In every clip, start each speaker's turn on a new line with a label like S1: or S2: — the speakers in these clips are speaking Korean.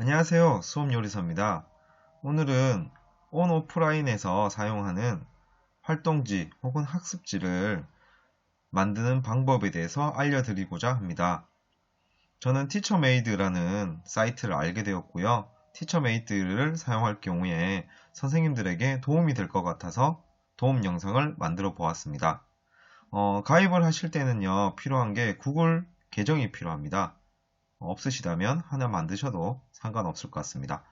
S1: 안녕하세요. 수업요리사입니다. 오늘은 온오프라인에서 사용하는 활동지 혹은 학습지를 만드는 방법에 대해서 알려드리고자 합니다. 저는 티처메이드라는 사이트를 알게 되었고요. 티처메이드를 사용할 경우에 선생님들에게 도움이 될 것 같아서 도움 영상을 만들어 보았습니다. 가입을 하실 때는요, 필요한 게 구글 계정이 필요합니다. 없으시다면 하나 만드셔도 상관없을 것 같습니다.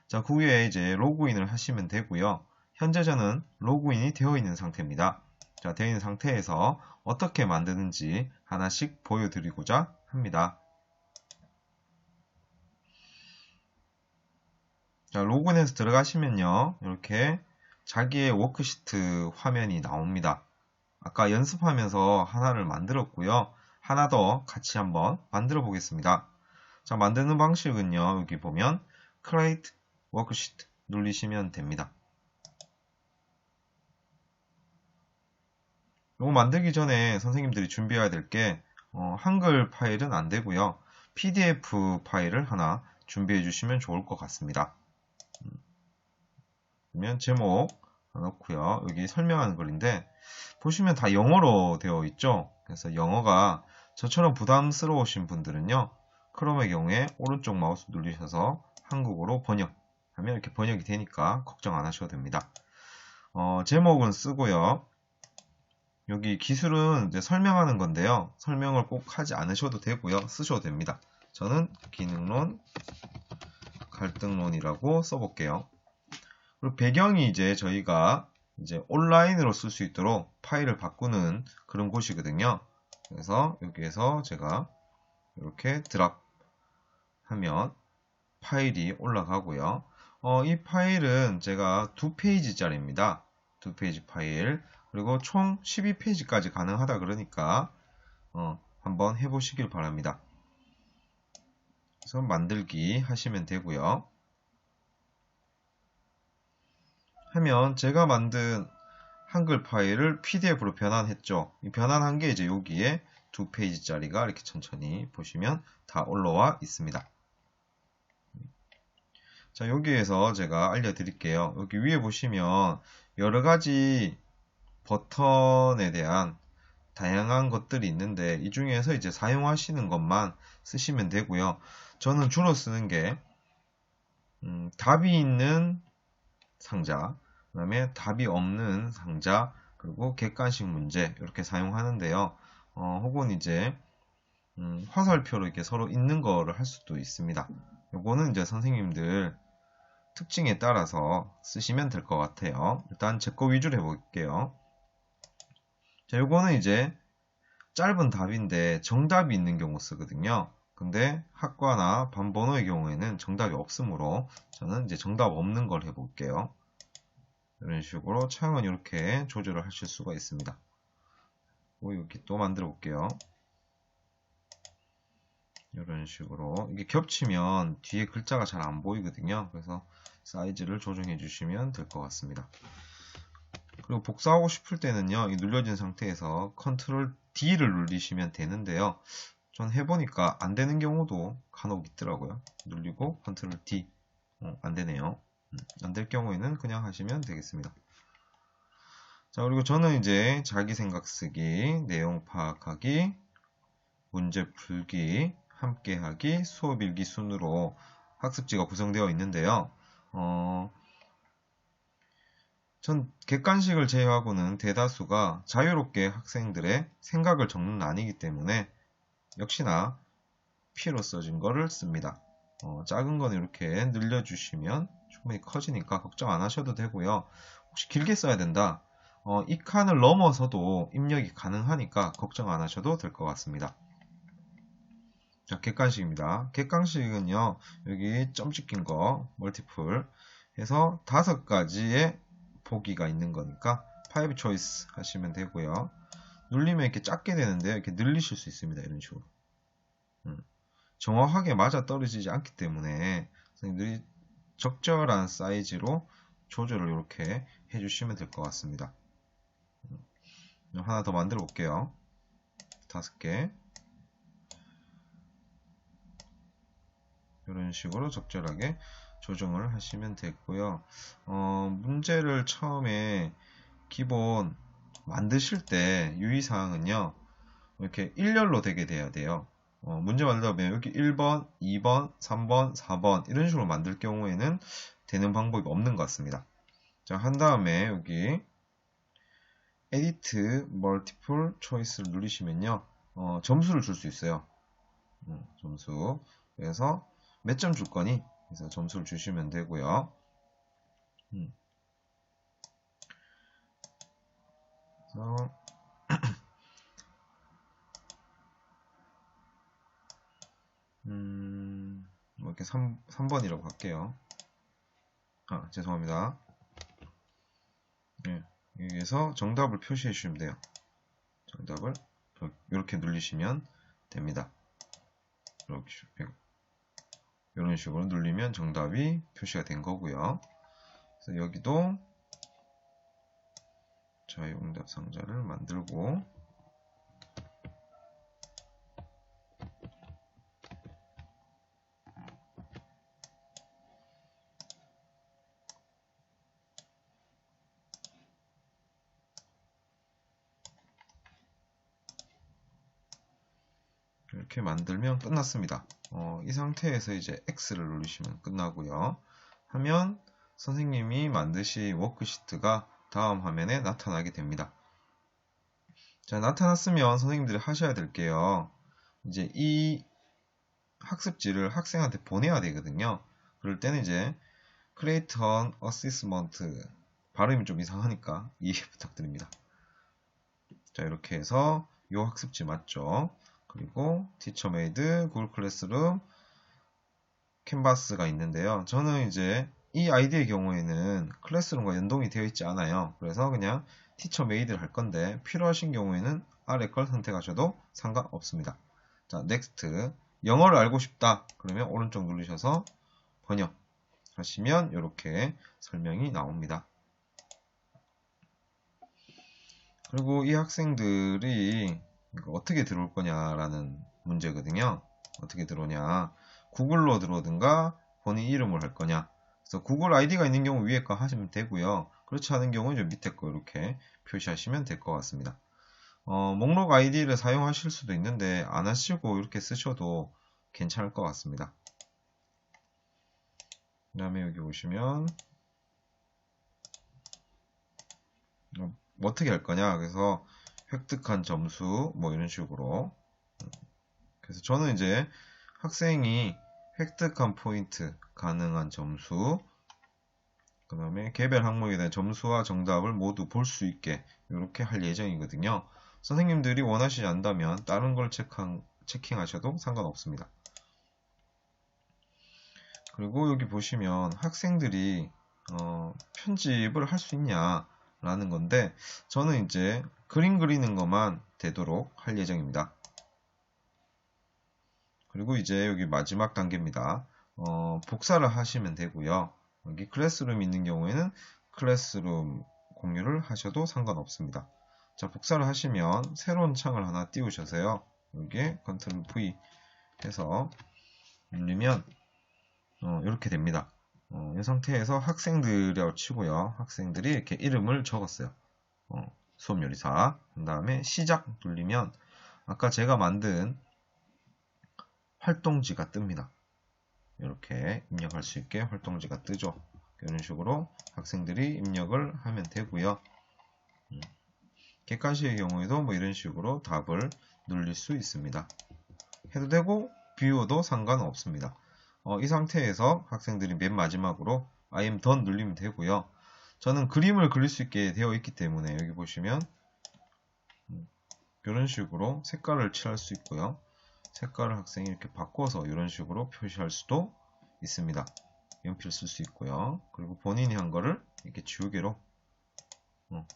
S1: 자, 그 위에 이제 로그인을 하시면 되고요. 현재 저는 로그인이 되어 있는 상태입니다. 자, 되어 있는 상태에서 어떻게 만드는지 하나씩 보여드리고자 합니다. 자, 로그인해서 들어가시면요. 이렇게 자기의 워크시트 화면이 나옵니다. 아까 연습하면서 하나를 만들었고요. 하나 더 같이 한번 만들어 보겠습니다. 자, 만드는 방식은요. 여기 보면 Create Worksheet 누르시면 됩니다. 이거 만들기 전에 선생님들이 준비해야 될 게 한글 파일은 안 되고요. PDF 파일을 하나 준비해 주시면 좋을 것 같습니다. 그러면 제목 넣고요. 여기 설명하는 글인데 보시면 다 영어로 되어 있죠. 그래서 영어가 저처럼 부담스러우신 분들은요. 크롬의 경우에 오른쪽 마우스 누르셔서 한국어로 번역하면 이렇게 번역이 되니까 걱정 안 하셔도 됩니다. 제목은 쓰고요. 여기 기술은 이제 설명하는 건데요. 설명을 꼭 하지 않으셔도 되고요. 쓰셔도 됩니다. 저는 기능론, 갈등론이라고 써볼게요. 그리고 배경이 이제 저희가 이제 온라인으로 쓸 수 있도록 파일을 바꾸는 그런 곳이거든요. 그래서 여기에서 제가 이렇게 드랍하면 파일이 올라가고요. 이 파일은 제가 2페이지짜리입니다. 2페이지 파일. 그리고 총 12페이지까지 가능하다 그러니까 한번 해보시길 바랍니다. 그래서 만들기 하시면 되고요. 하면 제가 만든 한글 파일을 PDF로 변환했죠. 이 변환한 게 이제 여기에 2페이지짜리가 이렇게 천천히 보시면 다 올라와 있습니다. 자, 여기에서 제가 알려드릴게요. 여기 위에 보시면 여러 가지 버튼에 대한 다양한 것들이 있는데 이 중에서 이제 사용하시는 것만 쓰시면 되고요. 저는 주로 쓰는 게 답이 있는 상자, 그 다음에 답이 없는 상자, 그리고 객관식 문제 이렇게 사용하는데요. 혹은 이제 화살표로 이렇게 서로 있는 거를 할 수도 있습니다. 요거는 이제 선생님들 특징에 따라서 쓰시면 될 것 같아요. 일단 제 거 위주로 해볼게요. 자, 요거는 이제 짧은 답인데 정답이 있는 경우 쓰거든요. 근데 학과나 반번호의 경우에는 정답이 없으므로 저는 이제 정답 없는 걸 해볼게요. 이런 식으로 창은 이렇게 조절을 하실 수가 있습니다. 이렇게 또 만들어 볼게요. 이런 식으로 이게 겹치면 뒤에 글자가 잘 안 보이거든요. 그래서 사이즈를 조정해 주시면 될 것 같습니다. 그리고 복사하고 싶을 때는요, 이 눌려진 상태에서 컨트롤 D를 누르시면 되는데요. 전 해보니까 안 되는 경우도 간혹 있더라고요. 눌리고 컨트롤 D. 안 되네요. 안 될 경우에는 그냥 하시면 되겠습니다. 자, 그리고 저는 이제 자기 생각 쓰기, 내용 파악하기, 문제 풀기, 함께하기, 수업 일기 순으로 학습지가 구성되어 있는데요. 전 객관식을 제외하고는 대다수가 자유롭게 학생들의 생각을 적는 란이기 때문에 역시나 P로 써진 거를 씁니다. 작은 건 이렇게 늘려주시면 충분히 커지니까 걱정 안 하셔도 되고요. 혹시 길게 써야 된다. 이 칸을 넘어서도 입력이 가능하니까 걱정 안 하셔도 될 것 같습니다. 자, 객관식입니다. 객관식은요, 여기 점 찍힌 거, 멀티플 해서 5가지의 보기가 있는 거니까 5 choice 하시면 되고요. 눌리면 이렇게 작게 되는데 이렇게 늘리실 수 있습니다. 이런 식으로. 정확하게 맞아 떨어지지 않기 때문에 선생님들이 적절한 사이즈로 조절을 이렇게 해주시면 될 것 같습니다. 하나 더 만들어 볼게요. 5개. 이런 식으로 적절하게 조정을 하시면 되고요. 문제를 처음에 기본 만드실 때 유의사항은요, 이렇게 일렬로 되게 돼야 돼요. 문제 만들다 보면 여기 1번, 2번, 3번, 4번 이런 식으로 만들 경우에는 되는 방법이 없는 것 같습니다. 자, 한 다음에 여기 Edit Multiple Choice를 누르시면요, 점수를 줄 수 있어요. 점수. 그래서 몇 점 줄 거니? 그래서 점수를 주시면 되고요. 그래서 뭐 이렇게 3번이라고 할게요. 아, 죄송합니다. 예, 여기에서 정답을 표시해 주시면 돼요. 정답을 이렇게 누르시면 됩니다. 이런 식으로 누르면 정답이 표시가 된 거고요. 그래서 여기도 자유응답 상자를 만들고 이렇게 만들면 끝났습니다. 이 상태에서 이제 X를 누르시면 끝나고요. 하면 선생님이 만드신 워크시트가 다음 화면에 나타나게 됩니다. 자, 나타났으면 선생님들이 하셔야 될 게요. 이제 이 학습지를 학생한테 보내야 되거든요. 그럴 때는 이제 Create an Assessment, 발음이 좀 이상하니까 이해 부탁드립니다. 자, 이렇게 해서 이 학습지 맞죠? 그리고 Teacher Made, Google Classroom, 캔버스가 있는데요. 저는 이제 이 아이디의 경우에는 클래스룸과 연동이 되어 있지 않아요. 그래서 그냥 Teacher Made를 할 건데 필요하신 경우에는 아래 걸 선택하셔도 상관없습니다. 자, Next. 영어를 알고 싶다. 그러면 오른쪽 누르셔서 번역 하시면 이렇게 설명이 나옵니다. 그리고 이 학생들이 어떻게 들어올 거냐라는 문제거든요. 어떻게 들어오냐. 구글로 들어오든가 본인 이름으로 할 거냐. 그래서 구글 아이디가 있는 경우 위에 거 하시면 되고요. 그렇지 않은 경우는 밑에 거 이렇게 표시하시면 될 것 같습니다. 목록 아이디를 사용하실 수도 있는데 안 하시고 이렇게 쓰셔도 괜찮을 것 같습니다. 그 다음에 여기 보시면 어떻게 할 거냐. 그래서 획득한 점수 뭐 이런 식으로. 그래서 저는 이제 학생이 획득한 포인트, 가능한 점수, 그 다음에 개별 항목에 대한 점수와 정답을 모두 볼 수 있게 이렇게 할 예정이거든요. 선생님들이 원하시지 않다면 다른 걸 체킹하셔도 상관없습니다. 그리고 여기 보시면 학생들이 편집을 할 수 있냐 라는 건데 저는 이제 그림 그리는 것만 되도록 할 예정입니다. 그리고 이제 여기 마지막 단계입니다. 복사를 하시면 되고요. 여기 클래스룸 있는 경우에는 클래스룸 공유를 하셔도 상관없습니다. 자, 복사를 하시면 새로운 창을 하나 띄우셔서요. 여기에 Ctrl V 해서 누르면 이렇게 됩니다. 이 상태에서 학생들이라고 치고요. 학생들이 이렇게 이름을 적었어요. 수업 요리사. 그 다음에 시작 눌리면 아까 제가 만든 활동지가 뜹니다. 이렇게 입력할 수 있게 활동지가 뜨죠. 이런 식으로 학생들이 입력을 하면 되고요. 객관식의 경우에도 뭐 이런 식으로 답을 눌릴 수 있습니다. 해도 되고 비워도 상관없습니다. 이 상태에서 학생들이 맨 마지막으로 I am done 눌리면 되고요. 저는 그림을 그릴 수 있게 되어 있기 때문에 여기 보시면 이런 식으로 색깔을 칠할 수 있고요. 색깔을 학생이 이렇게 바꿔서 이런 식으로 표시할 수도 있습니다. 연필 쓸 수 있고요. 그리고 본인이 한 거를 이렇게 지우개로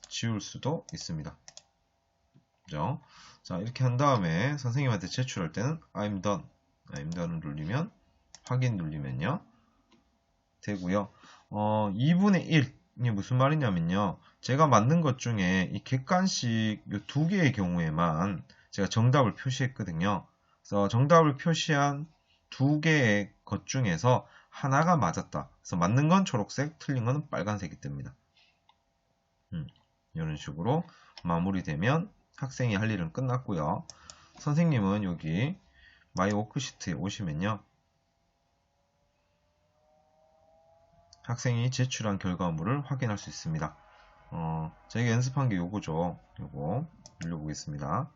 S1: 지울 수도 있습니다. 그죠? 자, 이렇게 한 다음에 선생님한테 제출할 때는 I'm done을 누르면 확인 누르면요 되고요. 2분의 1이 무슨 말이냐면요. 제가 만든 것 중에 이 객관식 이 두 개의 경우에만 제가 정답을 표시했거든요. 그래서 정답을 표시한 두 개의 것 중에서 하나가 맞았다. 그래서 맞는 건 초록색, 틀린 건 빨간색이 뜹니다. 이런 식으로 마무리되면 학생이 할 일은 끝났고요. 선생님은 여기 마이 워크시트에 오시면요. 학생이 제출한 결과물을 확인할 수 있습니다. 저희가 연습한 게 요거죠. 요거 눌러보겠습니다.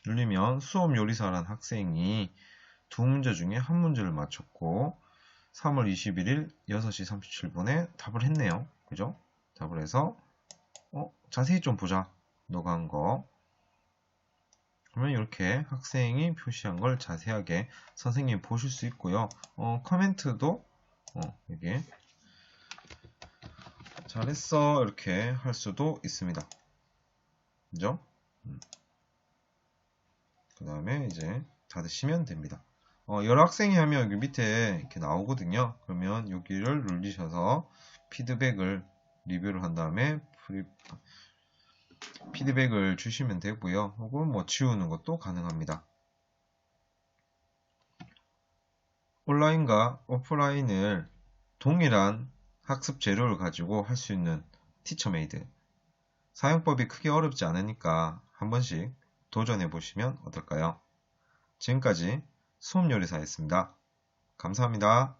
S1: 눌리면 수업 요리사라는 학생이 두 문제 중에 한 문제를 맞췄고 3월 21일 6시 37분에 답을 했네요. 그죠? 답을 해서 자세히 좀 보자. 너가 한 거. 그러면 이렇게 학생이 표시한 걸 자세하게 선생님이 보실 수 있고요. 코멘트도 여기 잘했어 이렇게 할 수도 있습니다. 그죠? 그 다음에 이제 닫으시면 됩니다. 여러 학생이 하면 여기 밑에 이렇게 나오거든요. 그러면 여기를 눌리셔서 피드백을 리뷰를 한 다음에 피드백을 주시면 되고요. 혹은 뭐 지우는 것도 가능합니다. 온라인과 오프라인을 동일한 학습 재료를 가지고 할 수 있는 티처메이드. 사용법이 크게 어렵지 않으니까 한 번씩 도전해 보시면 어떨까요? 지금까지 수업요리사였습니다. 감사합니다.